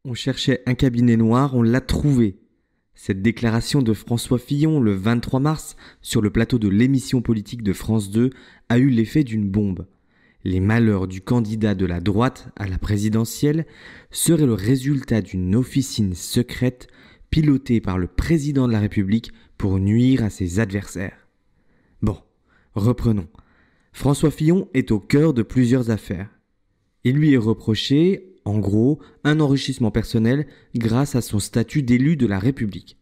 On cherchait un cabinet noir, on l'a trouvé. Cette déclaration de François Fillon le 23 mars sur le plateau de l'émission politique de France 2 a eu l'effet d'une bombe. Les malheurs du candidat de la droite à la présidentielle seraient le résultat d'une officine secrète pilotée par le président de la République pour nuire à ses adversaires. Bon, reprenons. François Fillon est au cœur de plusieurs affaires. Il lui est reproché, en gros, un enrichissement personnel grâce à son statut d'élu de la République.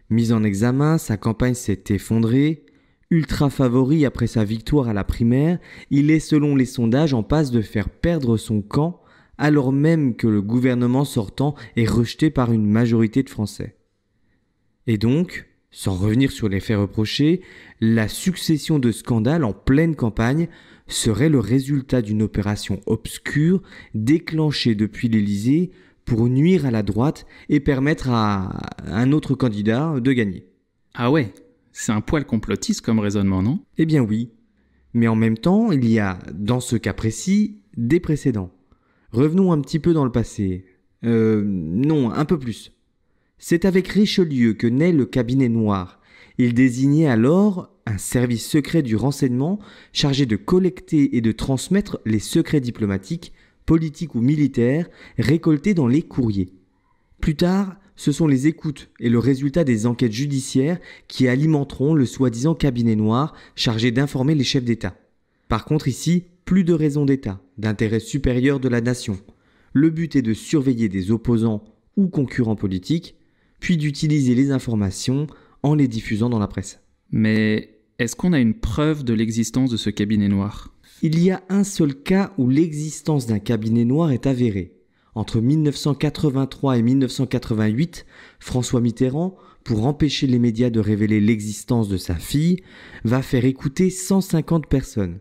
Mis en examen, sa campagne s'est effondrée. Ultra favori après sa victoire à la primaire, il est selon les sondages en passe de faire perdre son camp alors même que le gouvernement sortant est rejeté par une majorité de Français. Et donc, sans revenir sur les faits reprochés, la succession de scandales en pleine campagne serait le résultat d'une opération obscure déclenchée depuis l'Élysée pour nuire à la droite et permettre à un autre candidat de gagner. Ah ouais, c'est un poil complotiste comme raisonnement, non ? Eh bien oui, mais en même temps, il y a, dans ce cas précis, des précédents. Revenons un petit peu dans le passé. Non, un peu plus. C'est avec Richelieu que naît le cabinet noir. Il désignait alors un service secret du renseignement chargé de collecter et de transmettre les secrets diplomatiques, politiques ou militaires récoltés dans les courriers. Plus tard, ce sont les écoutes et le résultat des enquêtes judiciaires qui alimenteront le soi-disant cabinet noir chargé d'informer les chefs d'État. Par contre ici, plus de raison d'État, d'intérêt supérieur de la nation. Le but est de surveiller des opposants ou concurrents politiques, puis d'utiliser les informations en les diffusant dans la presse. Mais est-ce qu'on a une preuve de l'existence de ce cabinet noir ? Il y a un seul cas où l'existence d'un cabinet noir est avérée. Entre 1983 et 1988, François Mitterrand, pour empêcher les médias de révéler l'existence de sa fille, va faire écouter 150 personnes.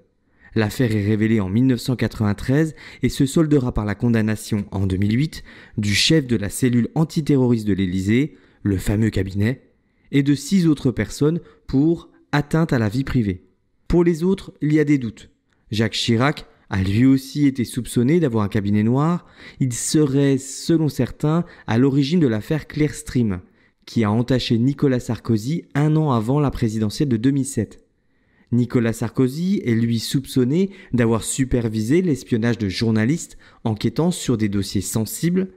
L'affaire est révélée en 1993 et se soldera par la condamnation en 2008 du chef de la cellule antiterroriste de l'Élysée, le fameux cabinet, et de 6 autres personnes pour atteinte à la vie privée. Pour les autres, il y a des doutes. Jacques Chirac a lui aussi été soupçonné d'avoir un cabinet noir. Il serait, selon certains, à l'origine de l'affaire Clearstream, qui a entaché Nicolas Sarkozy 1 an avant la présidentielle de 2007. Nicolas Sarkozy est lui soupçonné d'avoir supervisé l'espionnage de journalistes enquêtant sur des dossiers sensibles.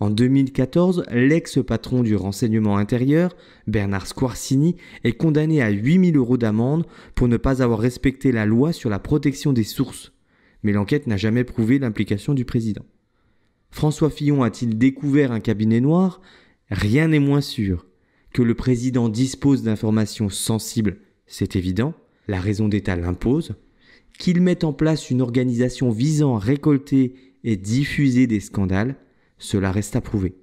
En 2014, l'ex-patron du renseignement intérieur, Bernard Squarcini, est condamné à 8 000 € d'amende pour ne pas avoir respecté la loi sur la protection des sources. Mais l'enquête n'a jamais prouvé l'implication du président. François Fillon a-t-il découvert un cabinet noir ? Rien n'est moins sûr. Que le président dispose d'informations sensibles, c'est évident, la raison d'État l'impose. Qu'il mette en place une organisation visant à récolter et diffuser des scandales, cela reste à prouver.